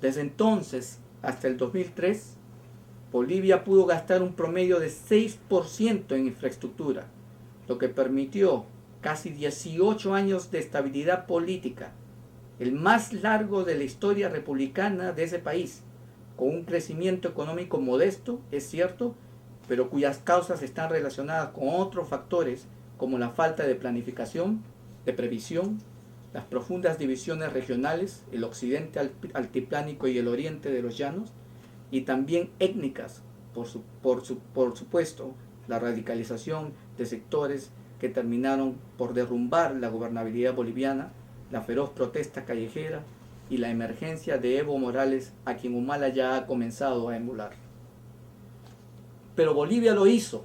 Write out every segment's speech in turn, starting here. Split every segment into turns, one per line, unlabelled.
Desde entonces hasta el 2003, Bolivia pudo gastar un promedio de 6% en infraestructura, lo que permitió casi 18 años de estabilidad política, el más largo de la historia republicana de ese país, con un crecimiento económico modesto, es cierto, pero cuyas causas están relacionadas con otros factores como la falta de planificación, de previsión, las profundas divisiones regionales, el occidente altiplánico y el oriente de los llanos, y también étnicas, por supuesto, la radicalización de sectores que terminaron por derrumbar la gobernabilidad boliviana, la feroz protesta callejera y la emergencia de Evo Morales, a quien Humala ya ha comenzado a emular. Pero Bolivia lo hizo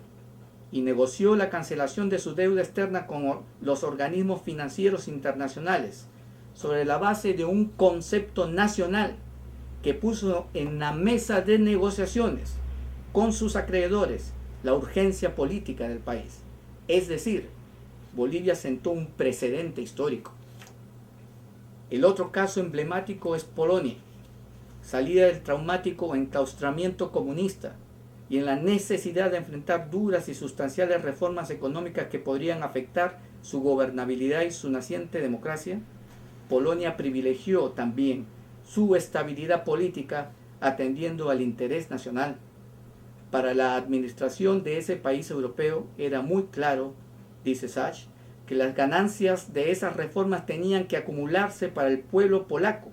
y negoció la cancelación de su deuda externa con los organismos financieros internacionales sobre la base de un concepto nacional que puso en la mesa de negociaciones con sus acreedores la urgencia política del país. Es decir, Bolivia sentó un precedente histórico. El otro caso emblemático es Polonia, salida del traumático enclaustramiento comunista y en la necesidad de enfrentar duras y sustanciales reformas económicas que podrían afectar su gobernabilidad y su naciente democracia. Polonia privilegió también su estabilidad política atendiendo al interés nacional. Para la administración de ese país europeo era muy claro, dice Sachs, que las ganancias de esas reformas tenían que acumularse para el pueblo polaco,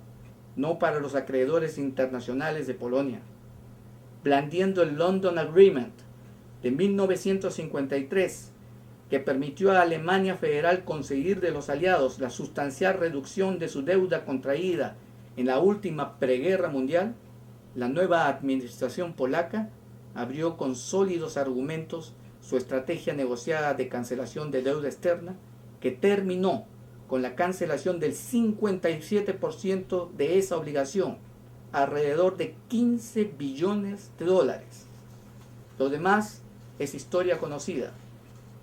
no para los acreedores internacionales de Polonia. Blandiendo el London Agreement de 1953, que permitió a Alemania Federal conseguir de los aliados la sustancial reducción de su deuda contraída en la última preguerra mundial, la nueva administración polaca abrió con sólidos argumentos su estrategia negociada de cancelación de deuda externa, que terminó con la cancelación del 57% de esa obligación, alrededor de 15 billones de dólares. Lo demás es historia conocida.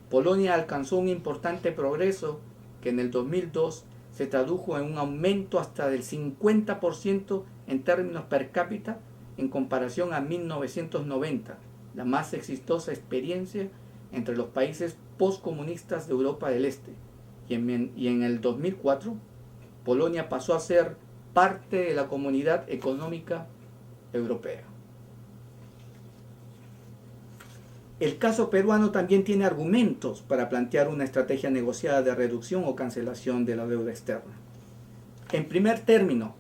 Polonia alcanzó un importante progreso que en el 2002 se tradujo en un aumento hasta del 50% en términos per cápita en comparación a 1990, la más exitosa experiencia entre los países postcomunistas de Europa del Este. Y en el 2004, Polonia pasó a ser parte de la Comunidad Económica Europea. El caso peruano también tiene argumentos para plantear una estrategia negociada de reducción o cancelación de la deuda externa. En primer término,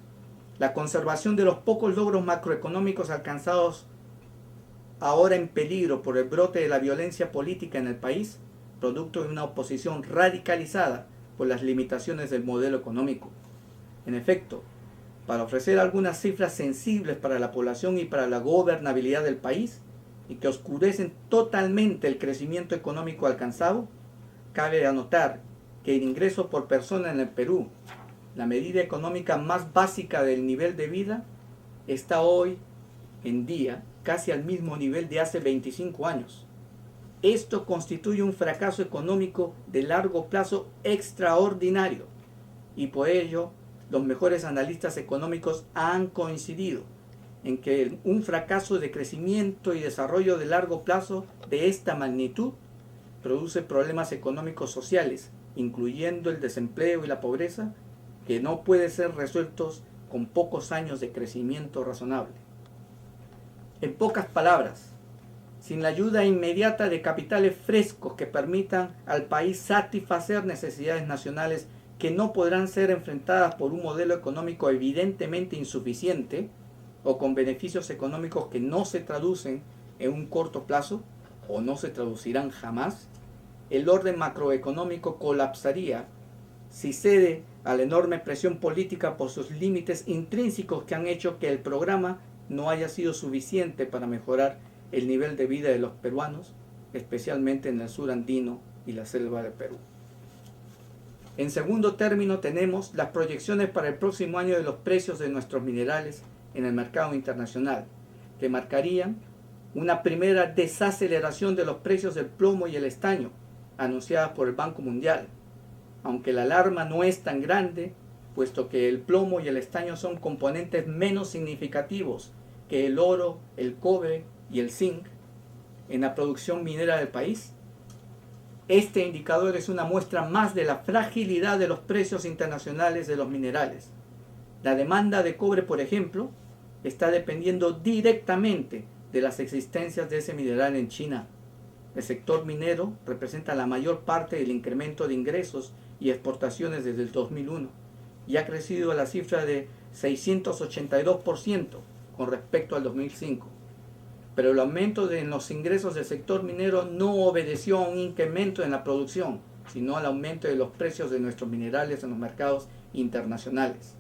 la conservación de los pocos logros macroeconómicos alcanzados ahora en peligro por el brote de la violencia política en el país, producto de una oposición radicalizada por las limitaciones del modelo económico. En efecto, para ofrecer algunas cifras sensibles para la población y para la gobernabilidad del país, y que oscurecen totalmente el crecimiento económico alcanzado, cabe anotar que el ingreso por persona en el Perú, la medida económica más básica del nivel de vida, está hoy en día casi al mismo nivel de hace 25 años. Esto constituye un fracaso económico de largo plazo extraordinario, y por ello los mejores analistas económicos han coincidido en que un fracaso de crecimiento y desarrollo de largo plazo de esta magnitud produce problemas económicos sociales, incluyendo el desempleo y la pobreza, que no pueden ser resueltos con pocos años de crecimiento razonable. En pocas palabras, sin la ayuda inmediata de capitales frescos que permitan al país satisfacer necesidades nacionales que no podrán ser enfrentadas por un modelo económico evidentemente insuficiente, o con beneficios económicos que no se traducen en un corto plazo o no se traducirán jamás, el orden macroeconómico colapsaría si cede a la enorme presión política por sus límites intrínsecos que han hecho que el programa no haya sido suficiente para mejorar el nivel de vida de los peruanos, especialmente en el sur andino y la selva de Perú. En segundo término, tenemos las proyecciones para el próximo año de los precios de nuestros minerales en el mercado internacional, que marcarían una primera desaceleración de los precios del plomo y el estaño, anunciadas por el Banco Mundial. Aunque la alarma no es tan grande, puesto que el plomo y el estaño son componentes menos significativos que el oro, el cobre y el zinc en la producción minera del país. Este indicador es una muestra más de la fragilidad de los precios internacionales de los minerales. La demanda de cobre, por ejemplo, está dependiendo directamente de las existencias de ese mineral en China. El sector minero representa la mayor parte del incremento de ingresos y exportaciones desde el 2001 y ha crecido a la cifra de 682% con respecto al 2005. Pero el aumento en los ingresos del sector minero no obedeció a un incremento en la producción, sino al aumento de los precios de nuestros minerales en los mercados internacionales.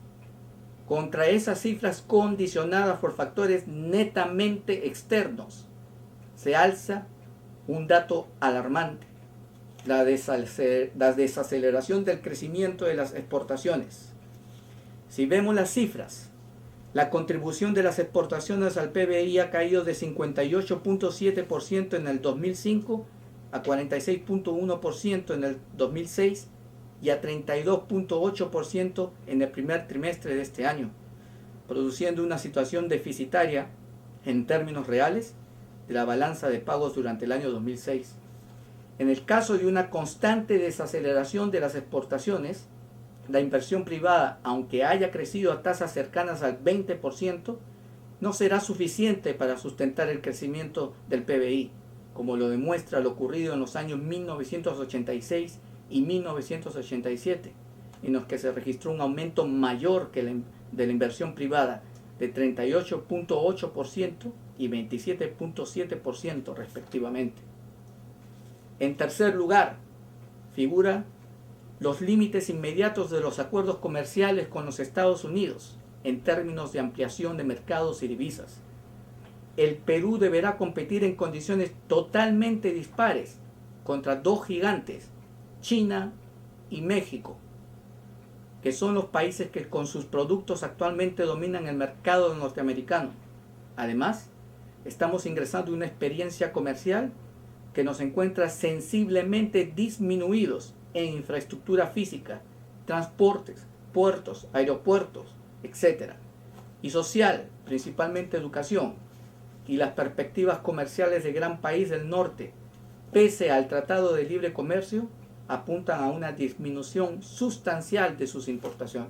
Contra esas cifras condicionadas por factores netamente externos, se alza un dato alarmante: la desaceleración del crecimiento de las exportaciones. Si vemos las cifras, la contribución de las exportaciones al PBI ha caído de 58.7% en el 2005 a 46.1% en el 2006 y a 32.8% en el primer trimestre de este año, produciendo una situación deficitaria en términos reales de la balanza de pagos durante el año 2006. En el caso de una constante desaceleración de las exportaciones, la inversión privada, aunque haya crecido a tasas cercanas al 20%, no será suficiente para sustentar el crecimiento del PBI, como lo demuestra lo ocurrido en los años 1986 y 1987, en los que se registró un aumento mayor que de la inversión privada de 38.8% y 27.7% respectivamente. En tercer lugar, figura los límites inmediatos de los acuerdos comerciales con los Estados Unidos en términos de ampliación de mercados y divisas. El Perú deberá competir en condiciones totalmente dispares contra dos gigantes, China y México, que son los países que con sus productos actualmente dominan el mercado norteamericano. Además, estamos ingresando en una experiencia comercial que nos encuentra sensiblemente disminuidos en infraestructura física, transportes, puertos, aeropuertos, etc. Y social, principalmente educación, y las perspectivas comerciales de gran país del norte, pese al Tratado de Libre Comercio, apuntan a una disminución sustancial de sus importaciones.